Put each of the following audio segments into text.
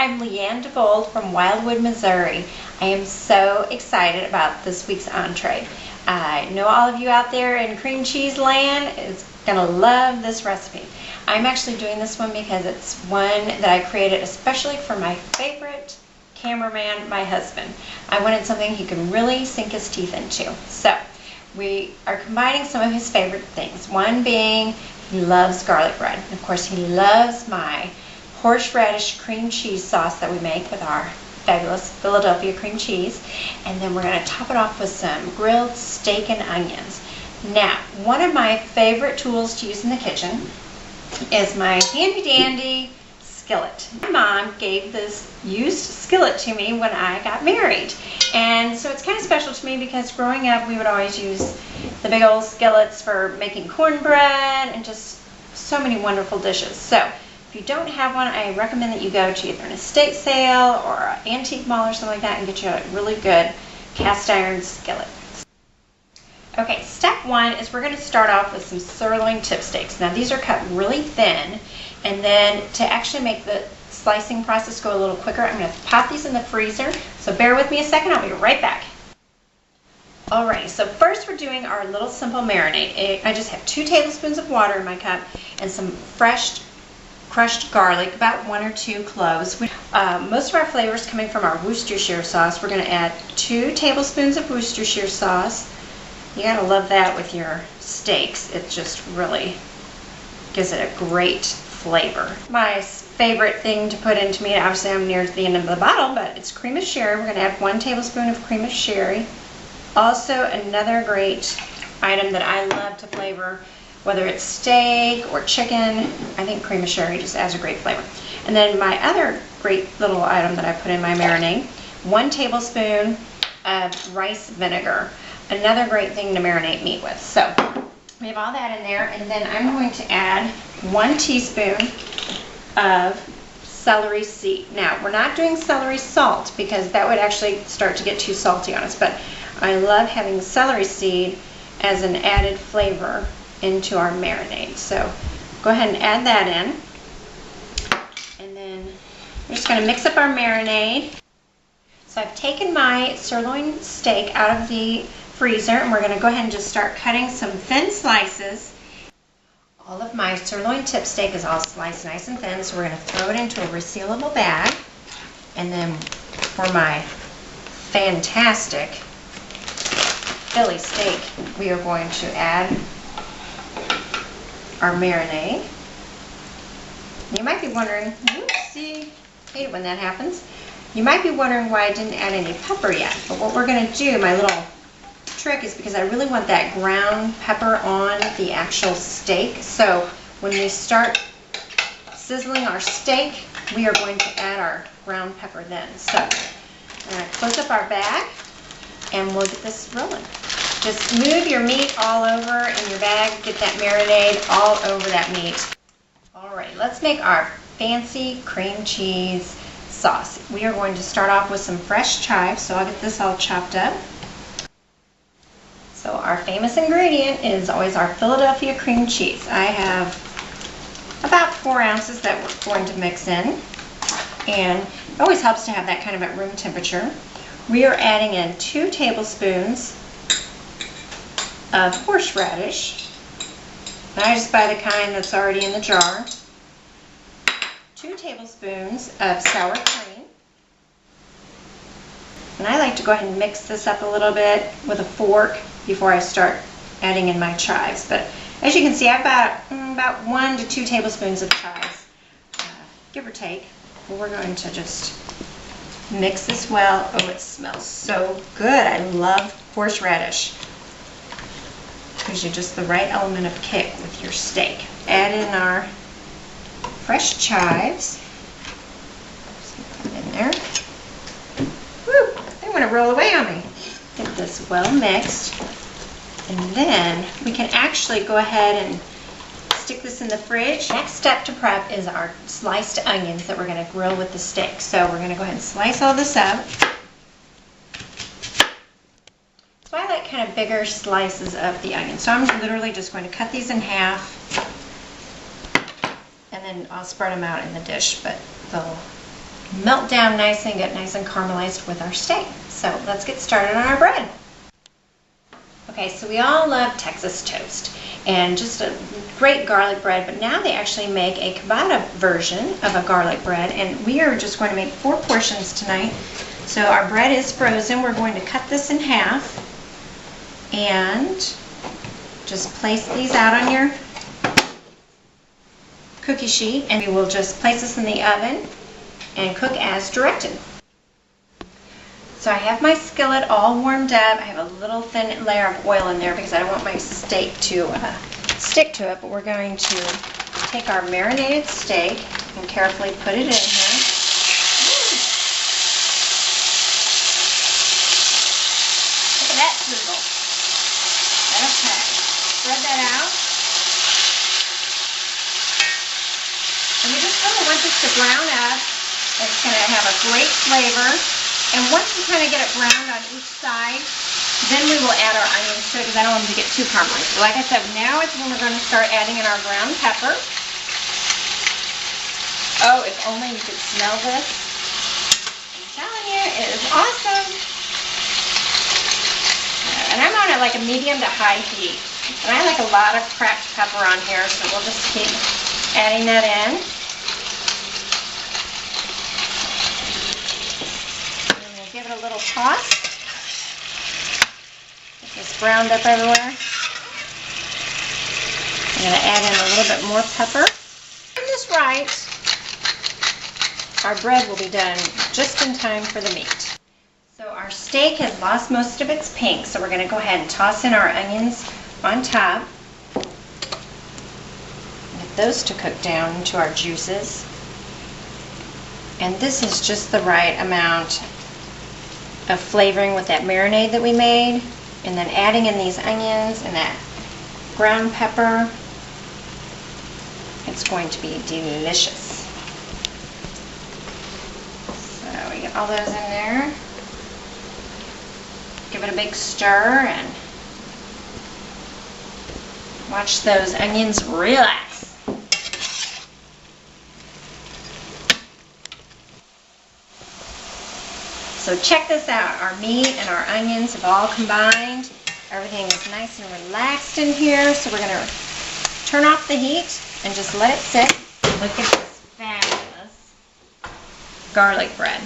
I'm Leanne DeGold from Wildwood, Missouri. I am so excited about this week's entree. I know all of you out there in cream cheese land is going to love this recipe. I'm actually doing this one because it's one that I created especially for my favorite cameraman, my husband. I wanted something he could really sink his teeth into. So we are combining some of his favorite things. One being he loves garlic bread. And of course he loves my horseradish cream cheese sauce that we make with our fabulous Philadelphia cream cheese. And then we're going to top it off with some grilled steak and onions. Now, one of my favorite tools to use in the kitchen is my handy dandy skillet. My mom gave this used skillet to me when I got married. And so it's kind of special to me because growing up we would always use the big old skillets for making cornbread and just so many wonderful dishes. So if you don't have one, I recommend that you go to either an estate sale or an antique mall or something like that and get you a really good cast iron skillet. Okay, step one is we're going to start off with some sirloin tip steaks. Now these are cut really thin, and then to actually make the slicing process go a little quicker, I'm going to pop these in the freezer. So bear with me a second, I'll be right back. Alrighty, so first we're doing our little simple marinade. I just have 2 tablespoons of water in my cup and some fresh crushed garlic, about 1 or 2 cloves. Most of our flavor is coming from our Worcestershire sauce. We're going to add 2 tablespoons of Worcestershire sauce. You gotta love that with your steaks. It just really gives it a great flavor. My favorite thing to put into meat, obviously I'm near the end of the bottle, but it's cream of sherry. We're gonna add 1 tablespoon of cream of sherry. Also another great item that I love to flavor, whether it's steak or chicken, I think cream of sherry just adds a great flavor. And then my other great little item that I put in my marinade, 1 tablespoon of rice vinegar. Another great thing to marinate meat with. So we have all that in there, and then I'm going to add 1 teaspoon of celery seed. Now we're not doing celery salt because that would actually start to get too salty on us, but I love having celery seed as an added flavor into our marinade. So go ahead and add that in, and then we're just going to mix up our marinade. So I've taken my sirloin steak out of the freezer, and we're going to go ahead and just start cutting some thin slices. All of my sirloin tip steak is all sliced nice and thin, so we're going to throw it into a resealable bag. And then for my fantastic Philly steak, we are going to add our marinade. You might be wondering, whoopsie, hate it when that happens. You might be wondering why I didn't add any pepper yet, but what we're going to do, my little trick, is because I really want that ground pepper on the actual steak. So when we start sizzling our steak, we are going to add our ground pepper then. So I'm going to close up our bag and we'll get this rolling. Just move your meat all over in your bag, get that marinade all over that meat. Alright, let's make our fancy cream cheese sauce. We are going to start off with some fresh chives, so I'll get this all chopped up. So our famous ingredient is always our Philadelphia cream cheese. I have about 4 ounces that we're going to mix in, and it always helps to have that kind of at room temperature. We are adding in 2 tablespoons of horseradish. And I just buy the kind that's already in the jar. 2 tablespoons of sour cream. And I like to go ahead and mix this up a little bit with a fork before I start adding in my chives. But as you can see, I've got about 1 to 2 tablespoons of chives, give or take. We're going to just mix this well. Oh, it smells so good. I love horseradish. Gives you just the right element of kick with your steak. Add in our fresh chives. Just put them in there. Woo! They want to roll away on me. Get this well mixed, and then we can actually go ahead and stick this in the fridge. Next step to prep is our sliced onions that we're going to grill with the steak. So we're going to go ahead and slice all this up. So I like kind of bigger slices of the onion. So I'm literally just going to cut these in half, and then I'll spread them out in the dish, but they'll melt down nicely and get nice and caramelized with our steak. So let's get started on our bread. Okay, so we all love Texas toast and just a great garlic bread, but now they actually make a ciabatta version of a garlic bread, and we are just going to make 4 portions tonight. So our bread is frozen. We're going to cut this in half and just place these out on your cookie sheet, and we will just place this in the oven and cook as directed. So I have my skillet all warmed up. I have a little thin layer of oil in there because I don't want my steak to stick to it, but we're going to take our marinated steak and carefully put it in here. Look at that sizzle. Okay, spread that out. And we just really want this to brown up. It's going to have a great flavor. And once we kind of get it browned on each side, then we will add our onions to it because I don't want them to get too caramelized. Like I said, now is when we're going to start adding in our ground pepper. Oh, if only you could smell this. I'm telling you, it is awesome. And I'm on it like a medium to high heat. And I like a lot of cracked pepper on here, so we'll just keep adding that in. Give it a little toss. Get this browned up everywhere. I'm going to add in a little bit more pepper. And this right, our bread will be done just in time for the meat. So our steak has lost most of its pink, so we're going to go ahead and toss in our onions on top. Get those to cook down into our juices. And this is just the right amount of flavoring with that marinade that we made, and then adding in these onions and that ground pepper. It's going to be delicious. So we get all those in there. Give it a big stir and watch those onions relax. So check this out, our meat and our onions have all combined. Everything is nice and relaxed in here, so we're going to turn off the heat and just let it sit. Look at this fabulous garlic bread.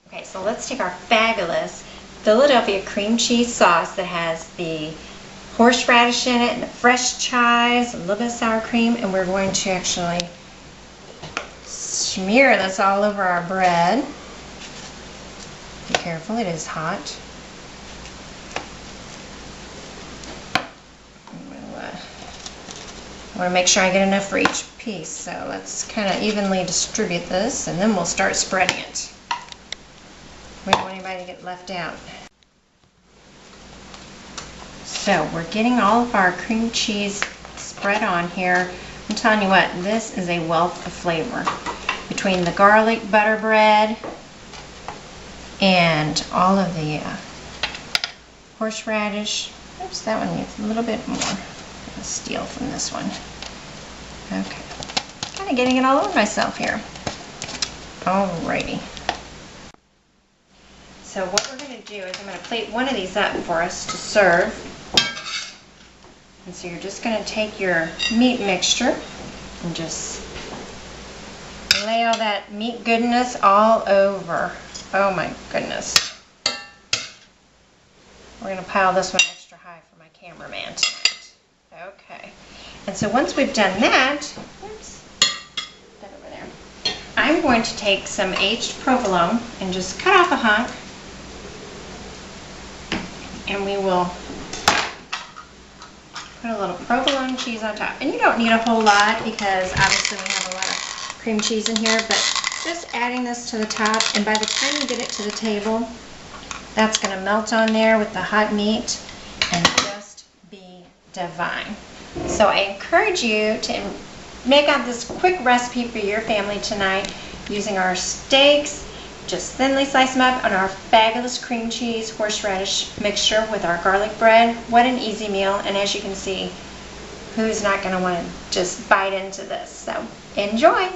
Okay, so let's take our fabulous Philadelphia cream cheese sauce that has the horseradish in it and the fresh chives, a little bit of sour cream, and we're going to actually smear this all over our bread. Be careful, it is hot. I want to make sure I get enough for each piece, so let's kind of evenly distribute this, and then we'll start spreading it. We don't want anybody to get left out. So we're getting all of our cream cheese spread on here. I'm telling you what, this is a wealth of flavor. Between the garlic butter bread and all of the horseradish. Oops, that one needs a little bit more. I'll steal from this one. Okay. Kind of getting it all over myself here. Alrighty. So what we're going to do is I'm going to plate one of these up for us to serve. And so you're just going to take your meat mixture and just lay all that meat goodness all over. Oh my goodness. We're going to pile this one extra high for my cameraman tonight. Okay. And so once we've done that, oops, that over there, I'm going to take some aged provolone and just cut off a hunk. And we will put a little provolone cheese on top. And you don't need a whole lot because obviously we have a lot of cream cheese in here, but just adding this to the top, and by the time you get it to the table, that's going to melt on there with the hot meat and just be divine. So I encourage you to make out this quick recipe for your family tonight using our steaks. Just thinly slice them up on our fabulous cream cheese horseradish mixture with our garlic bread. What an easy meal, and as you can see, who's not going to want to just bite into this? So enjoy!